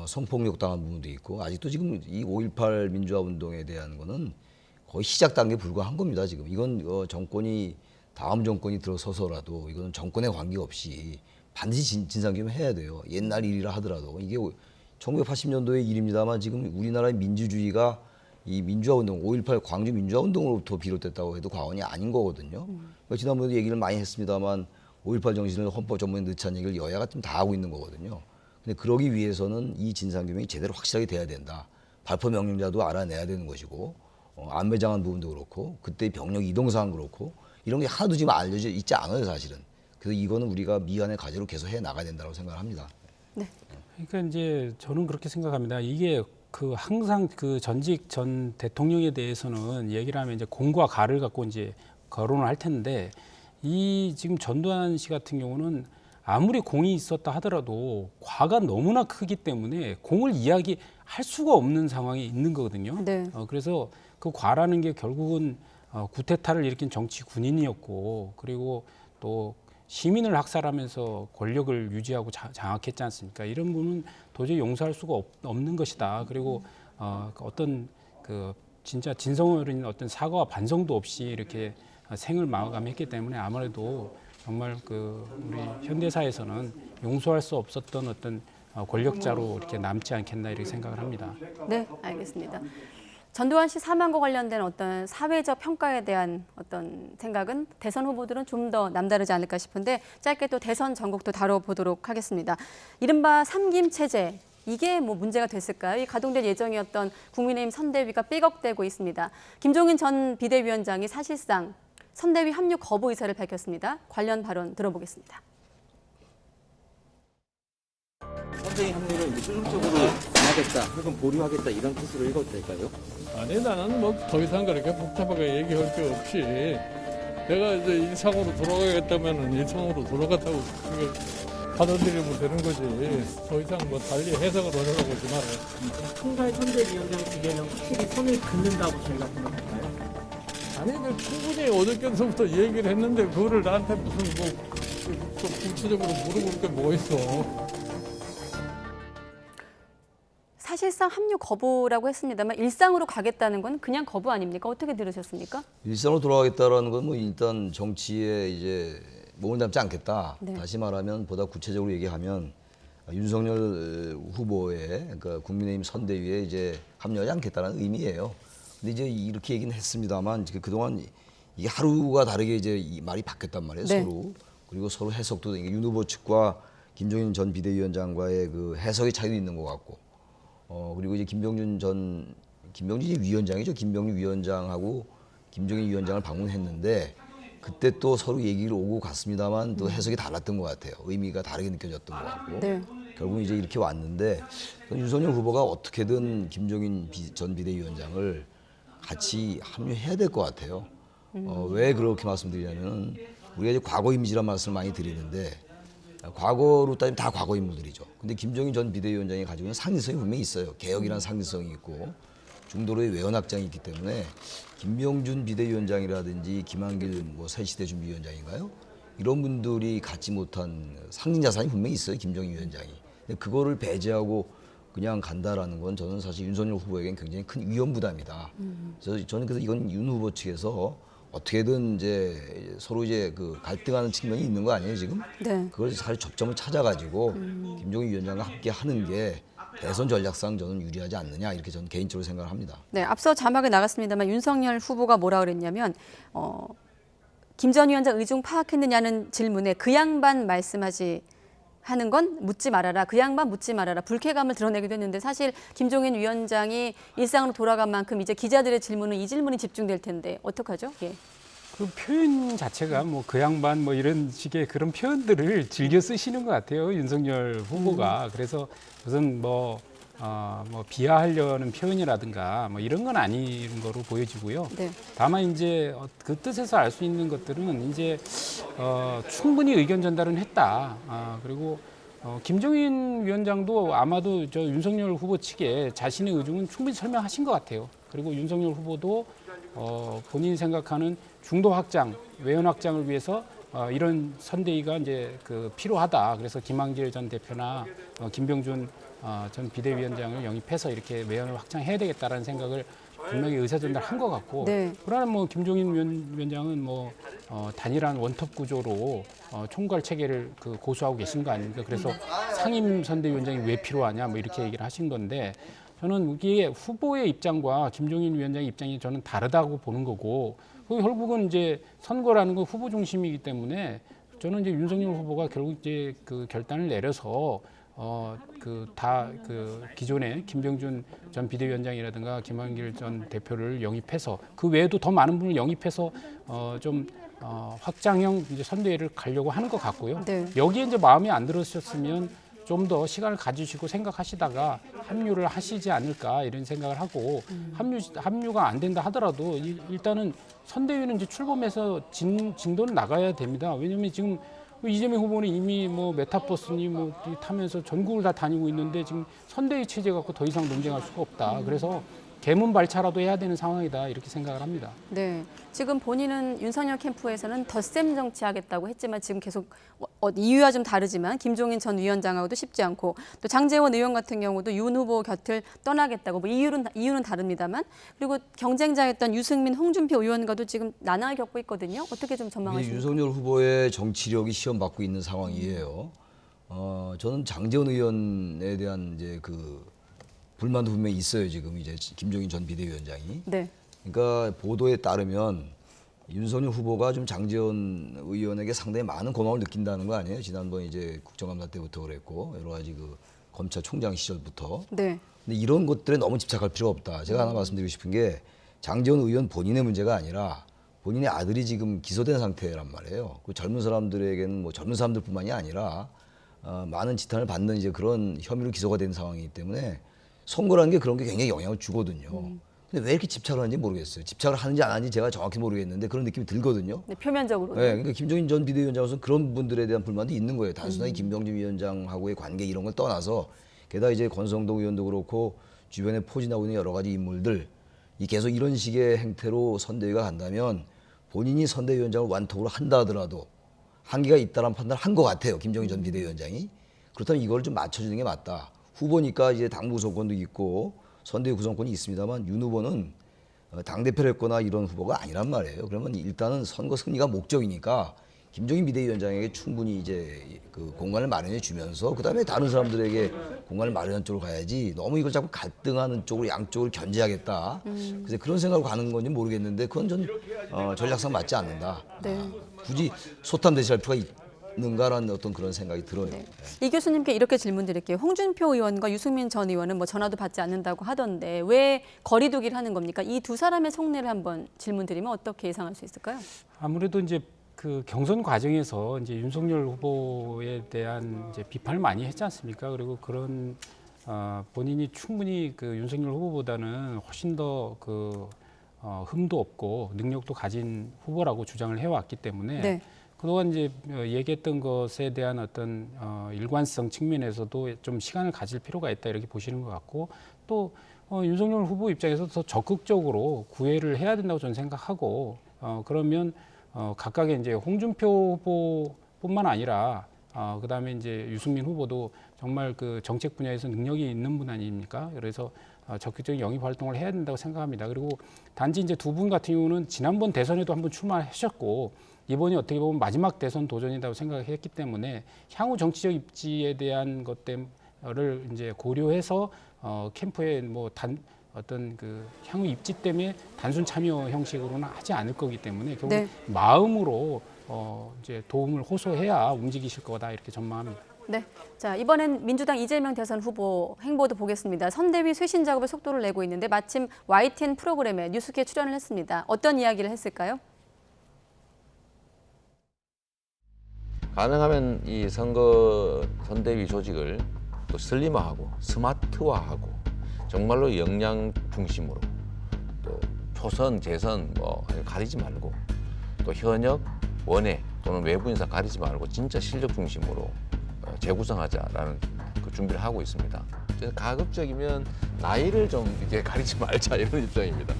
성폭력 당한 부분도 있고 아직도 지금 이 5.18 민주화 운동에 대한 거는 거의 시작 단계에 불과한 겁니다. 지금 이건 정권이 다음 정권이 들어서서라도 이거는 정권에 관계없이 반드시 진상규명해야 돼요. 옛날 일이라 하더라도 이게 1980년도의 일입니다만 지금 우리나라의 민주주의가 이 민주화 운동, 5.18 광주 민주화 운동으로부터 비롯됐다고 해도 과언이 아닌 거거든요. 그러니까 지난번에도 얘기를 많이 했습니다만 5.18 정신을 헌법 전문에 넣자는 얘기를 여야가 좀 다 하고 있는 거거든요. 근데 그러기 위해서는 이 진상규명이 제대로 확실하게 돼야 된다. 발포 명령자도 알아내야 되는 것이고 안매장한 부분도 그렇고 그때 병력 이동 사항 그렇고 이런 게 하나도 지금 알려져 있지 않아요, 사실은. 그래서 이거는 우리가 미완의 과제로 계속 해 나가야 된다고 생각합니다. 네. 그러니까 이제 저는 그렇게 생각합니다. 이게 그 항상 그 전직 전 대통령에 대해서는 얘기를 하면 이제 공과 가를 갖고 이제 거론을 할 텐데 이 지금 전두환 씨 같은 경우는 아무리 공이 있었다 하더라도 과가 너무나 크기 때문에 공을 이야기할 수가 없는 상황이 있는 거거든요. 네. 그래서 그 과라는 게 결국은 구테타를 일으킨 정치 군인이었고 그리고 또 시민을 학살하면서 권력을 유지하고 장악했지 않습니까? 이런 분은 도저히 용서할 수가 없는 것이다. 그리고 어떤 그 진짜 진성 어린 어떤 사과와 반성도 없이 이렇게 생을 마감했기 때문에 아무래도 정말 그 우리 현대사에서는 용서할 수 없었던 어떤 권력자로 이렇게 남지 않겠나 이렇게 생각을 합니다. 네, 알겠습니다. 전두환 씨 사망과 관련된 어떤 사회적 평가에 대한 어떤 생각은 대선 후보들은 좀 더 남다르지 않을까 싶은데 짧게 또 대선 전국도 다뤄보도록 하겠습니다. 이른바 삼김 체제. 이게 뭐 문제가 됐을까요? 이 가동될 예정이었던 국민의힘 선대위가 삐걱대고 있습니다. 김종인 전 비대위원장이 사실상 선대위 합류 거부 의사를 밝혔습니다. 관련 발언 들어보겠습니다. 선대위 합류를 이제 수능적으로 안 하겠다, 혹은 보류하겠다 이런 뜻으로 읽어도 될까요? 아니 나는 뭐 더 이상 그렇게 복잡하게 얘기할 게 없이 내가 이제 일상으로 돌아가겠다면은 일상으로 돌아갔다고 그게 받아들이면 되는 거지. 더 이상 뭐 달리 해석을 하려고 하지 말아요. 총괄 선대위원장 직에는 확실히 손을 긋는다고 저희가 생각할까요? 아니 충분히 어저께서부터 얘기를 했는데 그거를 나한테 무슨 뭐 구체적으로 물어볼 게 뭐 있어. 사실상 합류 거부라고 했습니다만 일상으로 가겠다는 건 그냥 거부 아닙니까? 어떻게 들으셨습니까? 일상으로 돌아가겠다라는 건 뭐 일단 정치에 이제 몸을 담지 않겠다. 네. 다시 말하면 보다 구체적으로 얘기하면 윤석열 후보의 그러니까 국민의힘 선대위에 이제 합류하지 않겠다는 의미예요. 근데 이제 이렇게 얘기는 했습니다만 그동안 이게 하루가 다르게 이제 이 말이 바뀌었단 말이에요. 네. 서로. 그리고 서로 해석도 윤 후보 측과 김종인 전 비대위원장과의 그 해석의 차이도 있는 것 같고. 그리고 이제 김병준 위원장이죠. 김병준 위원장하고 김종인 위원장을 방문했는데 그때 또 서로 얘기를 오고 갔습니다만 또 해석이 달랐던 것 같아요. 의미가 다르게 느껴졌던 것 같고. 네. 결국은 이제 이렇게 왔는데 윤석열 후보가 어떻게든 김종인 전 비대위원장을 같이 합류해야 될 것 같아요. 왜 그렇게 말씀드리냐면 우리가 이제 과거 이미지란 말씀을 많이 드리는데 과거로 따지면 다 과거 인물들이죠. 근데 김종인 전 비대위원장이 가지고 있는 상징성이 분명히 있어요. 개혁이라는 상징성이 있고 중도로의 외연확장이 있기 때문에 김병준 비대위원장이라든지 김한길 뭐 새시대 준비위원장인가요? 이런 분들이 갖지 못한 상징 자산이 분명히 있어요. 김종인 위원장이. 근데 그거를 배제하고 그냥 간다라는 건 저는 사실 윤석열 후보에게는 굉장히 큰 위험 부담이다. 그래서 저는 그래서 이건 윤 후보 측에서 어떻게든 이제 서로 이제 그 갈등하는 측면이 있는 거 아니에요 지금? 네. 그걸 잘 접점을 찾아가지고 김종인 위원장과 함께 하는 게 대선 전략상 저는 유리하지 않느냐 이렇게 저는 개인적으로 생각을 합니다. 네, 앞서 자막에 나갔습니다만 윤석열 후보가 뭐라 그랬냐면 김 전 위원장 의중 파악했느냐는 질문에 그 양반 말씀하지 하는 건 묻지 말아라. 그 양반 묻지 말아라. 불쾌감을 드러내기도 했는데 사실 김종인 위원장이 일상으로 돌아간 만큼 이제 기자들의 질문은 이 질문이 집중될 텐데 어떡하죠? 예. 그 표현 자체가 뭐 그 양반 뭐 이런 식의 그런 표현들을 즐겨 쓰시는 것 같아요. 윤석열 후보가. 그래서 무슨 뭐 뭐 비하하려는 표현이라든가 뭐 이런 건 아닌 거로 보여지고요. 네. 다만 이제 그 뜻에서 알 수 있는 것들은 이제 충분히 의견 전달은 했다. 그리고 김종인 위원장도 아마도 저 윤석열 후보 측에 자신의 의중은 충분히 설명하신 것 같아요. 그리고 윤석열 후보도 본인이 생각하는 중도 확장, 외연 확장을 위해서 이런 선대위가 이제 필요하다. 그래서 김한길 전 대표나 김병준 전 비대위원장을 영입해서 이렇게 외연을 확장해야 되겠다라는 생각을 분명히 의사전달한 것 같고, 네. 그러나 뭐 김종인 위원장은 뭐 단일한 원톱 구조로 총괄 체계를 고수하고 계신 거 아닙니까? 그래서 상임 선대위원장이 왜 필요하냐 뭐 이렇게 얘기를 하신 건데, 저는 이게 후보의 입장과 김종인 위원장의 입장이 저는 다르다고 보는 거고, 결국은 이제 선거라는 건 후보 중심이기 때문에 저는 이제 윤석열 후보가 결국 이제 결단을 내려서 기존에 김병준 전 비대위원장이라든가 김한길 전 대표를 영입해서 그 외에도 더 많은 분을 영입해서 확장형 이제 선대위를 가려고 하는 것 같고요. 네. 여기에 이제 마음이 안 들으셨으면 좀 더 시간을 가지시고 생각하시다가 합류를 하시지 않을까 이런 생각을 하고, 합류가 안 된다 하더라도 일단은 선대위는 이제 출범해서 진도는 나가야 됩니다. 왜냐하면 지금 이재명 후보는 이미 뭐 메타버스니 뭐 타면서 전국을 다 다니고 있는데 지금 선대위 체제 갖고 더 이상 논쟁할 수가 없다. 그래서 개문발차라도 해야 되는 상황이다 이렇게 생각을 합니다. 네, 지금 본인은 윤석열 캠프에서는 덧셈 정치하겠다고 했지만 지금 계속 이유와 좀 다르지만 김종인 전 위원장하고도 쉽지 않고, 또 장제원 의원 같은 경우도 윤 후보 곁을 떠나겠다고, 뭐 이유는 다릅니다만, 그리고 경쟁자였던 유승민, 홍준표 의원과도 지금 난항을 겪고 있거든요. 어떻게 좀 전망하십니까? 윤석열 후보의 정치력이 시험받고 있는 상황이에요. 저는 장제원 의원에 대한 이제 불만도 분명히 있어요. 지금 이제 김종인 전 비대위원장이. 네. 그러니까 보도에 따르면 윤석열 후보가 좀 장제원 의원에게 상당히 많은 고마움을 느낀다는 거 아니에요? 지난번 이제 국정감사 때부터 그랬고 여러 가지 검찰총장 시절부터. 네. 근데 이런 것들에 너무 집착할 필요가 없다. 제가 하나 말씀드리고 싶은 게, 장제원 의원 본인의 문제가 아니라 본인의 아들이 지금 기소된 상태란 말이에요. 그 젊은 사람들에게는 뭐 젊은 사람들뿐만이 아니라 많은 지탄을 받는 이제 그런 혐의로 기소가 된 상황이기 때문에 선거라는 게 그런 게 굉장히 영향을 주거든요. 근데 왜 이렇게 집착을 하는지 모르겠어요. 집착을 하는지 안 하는지 제가 정확히 모르겠는데 그런 느낌이 들거든요. 네, 표면적으로. 네, 그러니까 김종인 전 비대위원장으로서는 그런 분들에 대한 불만도 있는 거예요. 단순하게 김병준 위원장하고의 관계 이런 걸 떠나서, 게다가 이제 권성동 의원도 그렇고 주변에 포진하고 있는 여러 가지 인물들, 계속 이런 식의 행태로 선대위가 간다면 본인이 선대위원장을 완톱으로 한다 하더라도 한계가 있다는 판단을 한 것 같아요. 김종인 전 비대위원장이. 그렇다면 이걸 좀 맞춰주는 게 맞다. 후보니까 이제 당 구성권도 있고 선대위 구성권이 있습니다만, 윤 후보는 당대표를 했거나 이런 후보가 아니란 말이에요. 그러면 일단은 선거 승리가 목적이니까 김종인 비대위원장에게 충분히 이제 공간을 마련해 주면서 그다음에 다른 사람들에게 공간을 마련하는 쪽으로 가야지, 너무 이걸 자꾸 갈등하는 쪽으로 양쪽을 견제하겠다. 그래서 그런 생각으로 가는 건지 모르겠는데, 그건 전 전략상 맞지 않는다. 네. 굳이 소탐 대시할 필요가 있는가라는 어떤 그런 생각이 들어요. 네. 이 교수님께 이렇게 질문 드릴게요. 홍준표 의원과 유승민 전 의원은 뭐 전화도 받지 않는다고 하던데 왜 거리두기를 하는 겁니까? 이 두 사람의 속내를 한번 질문 드리면 어떻게 예상할 수 있을까요? 아무래도 이제 경선 과정에서 이제 윤석열 후보에 대한 이제 비판을 많이 했지 않습니까? 그리고 그런 본인이 충분히 윤석열 후보보다는 훨씬 더 흠도 없고 능력도 가진 후보라고 주장을 해왔기 때문에, 네. 그동안 이제 얘기했던 것에 대한 어떤 일관성 측면에서도 좀 시간을 가질 필요가 있다 이렇게 보시는 것 같고, 또 윤석열 후보 입장에서 더 적극적으로 구애를 해야 된다고 저는 생각하고, 그러면 각각의 이제 홍준표 후보뿐만 아니라 그다음에 이제 유승민 후보도 정말 정책 분야에서 능력이 있는 분 아닙니까? 그래서 적극적인 영입 활동을 해야 된다고 생각합니다. 그리고 단지 이제 두 분 같은 경우는 지난번 대선에도 한번 출마하셨고 이번이 어떻게 보면 마지막 대선 도전이라고 생각했기 때문에 향후 정치적 입지에 대한 것들을 이제 고려해서 캠프에 어떤 향후 입지 때문에 단순 참여 형식으로는 하지 않을 거기 때문에 결국 네. 마음으로 이제 도움을 호소해야 움직이실 거다 이렇게 전망합니다. 네. 자, 이번엔 민주당 이재명 대선 후보 행보도 보겠습니다. 선대위 쇄신 작업에 속도를 내고 있는데 마침 YTN 프로그램에 뉴스키에 출연을 했습니다. 어떤 이야기를 했을까요? 가능하면 이 선거 선대위 조직을 또 슬림화하고 스마트화하고 정말로 역량 중심으로 또 초선, 재선 뭐 가리지 말고 또 현역, 원외 또는 외부 인사 가리지 말고 진짜 실력 중심으로 재구성하자라는 그 준비를 하고 있습니다. 저는 가급적이면 나이를 좀 이렇게 가리지 말자 이런 입장입니다.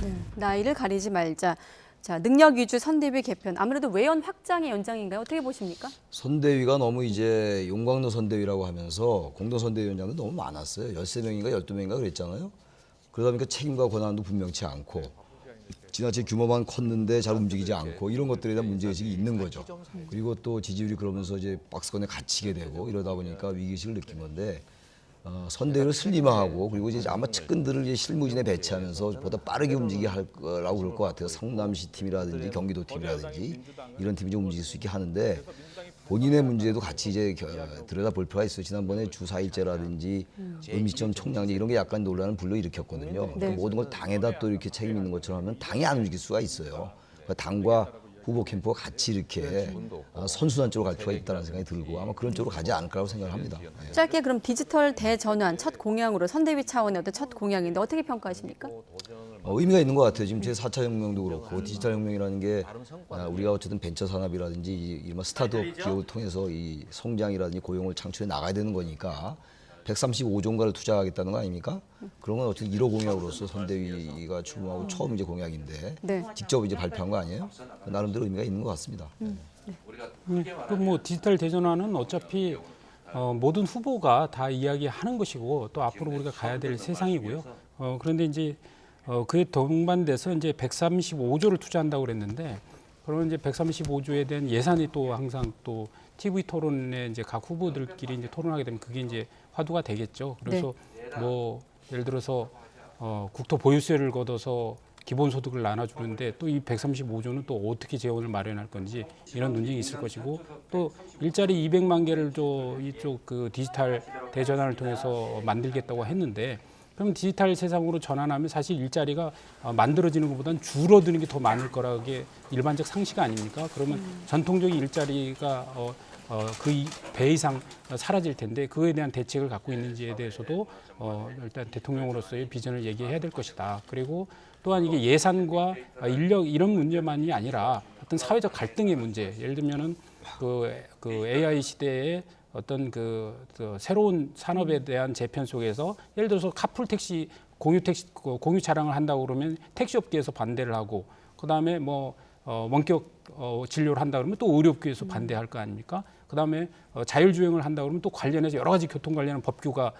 네, 나이를 가리지 말자. 자, 능력 위주 선대위 개편. 아무래도 외연 확장의 연장인가요? 어떻게 보십니까? 선대위가 너무 이제 용광로 선대위라고 하면서 공동 선대위원장도 너무 많았어요. 13명인가 12명인가 그랬잖아요. 그러다 보니까 책임과 권한도 분명치 않고 지나치게 규모만 컸는데 잘 움직이지 않고 이런 것들에 대한 문제의식이 있는 거죠. 그리고 또 지지율이 그러면서 이제 박스권에 갇히게 되고 이러다 보니까 위기의식을 느낀 건데 선대위를 슬림화하고 그리고 이제 아마 측근들을 이제 실무진에 배치하면서 보다 빠르게 움직이게 할 거라고 그럴 것 같아요. 성남시 팀이라든지 경기도 팀이라든지 이런 팀이 좀 움직일 수 있게 하는데 본인의 문제도 같이 이제 들여다볼 필요가 있어요. 지난번에 주 4일제라든지 음식점 총량제 이런 게 약간 논란을 불러일으켰거든요. 그러니까 모든 걸 당에다 또 이렇게 책임 있는 것처럼 하면 당이 안 움직일 수가 있어요. 그러니까 당과 후보 캠프가 같이 이렇게 선순환 쪽으로 갈 필요가 있다는 생각이 들고 아마 그런 쪽으로 가지 않을까라고 생각을 합니다. 네. 짧게 그럼 디지털 대전환 첫 공약으로 선대위 차원의 어떤 첫 공약인데 어떻게 평가하십니까? 의미가 있는 것 같아요. 지금 제4차 혁명도 그렇고 디지털 혁명이라는 게 우리가 어쨌든 벤처 산업이라든지 이른바 스타트업 기업을 통해서 이 성장이라든지 고용을 창출해 나가야 되는 거니까 135조인가를 투자하겠다는 거 아닙니까? 그런 건 어쨌든 1호 공약으로서 선대위가 출범하고 처음 이제 공약인데 네. 직접 이제 발표한 거 아니에요? 나름대로 의미가 있는 것 같습니다. 그 뭐 디지털 대전환은 어차피 모든 후보가 다 이야기하는 것이고 또 앞으로 우리가 가야 될 세상이고요. 그런데 이제 그에 동반돼서 이제 135조를 투자한다고 그랬는데 그러면 이제 135조에 대한 예산이 또 항상 또 TV 토론에 이제 각 후보들끼리 이제 토론하게 되면 그게 이제 화두가 되겠죠. 그래서 뭐 예를 들어서 국토 보유세를 걷어서 기본소득을 나눠주는데 또 이 135조는 또 어떻게 재원을 마련할 건지 이런 논쟁이 있을 것이고 또 일자리 200만 개를 이쪽 그 디지털 대전환을 통해서 만들겠다고 했는데 그럼 디지털 세상으로 전환하면 사실 일자리가 만들어지는 것보다는 줄어드는 게 더 많을 거라는 게 일반적 상식 아닙니까? 그러면 전통적인 일자리가 그 배 이상 사라질 텐데 그에 대한 대책을 갖고 있는지에 대해서도 일단 대통령으로서의 비전을 얘기해야 될 것이다. 그리고 또한 이게 예산과 인력 이런 문제만이 아니라 어떤 사회적 갈등의 문제. 예를 들면은 그 AI 시대에 어떤 그 새로운 산업에 대한 재편 속에서 예를 들어서 카풀 택시, 공유 차량을 한다고 그러면 택시 업계에서 반대를 하고 그다음에 뭐 원격 진료를 한다 그러면 또 의료업계에서 반대할 거 아닙니까? 그다음에 자율주행을 한다 그러면 또 관련해서 여러 가지 교통 관련한 법규가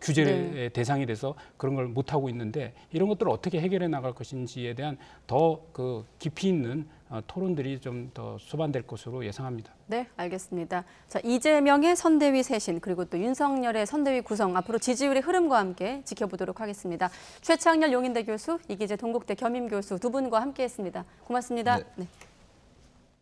규제의 대상이 돼서 그런 걸 못 하고 있는데 이런 것들을 어떻게 해결해 나갈 것인지에 대한 더 그 깊이 있는 토론들이 좀 더 수반될 것으로 예상합니다. 네, 알겠습니다. 자, 이재명의 선대위 쇄신 그리고 또 윤석열의 선대위 구성 앞으로 지지율의 흐름과 함께 지켜보도록 하겠습니다. 최창렬 용인대 교수, 이기재 동국대 겸임 교수 두 분과 함께했습니다. 고맙습니다. 네.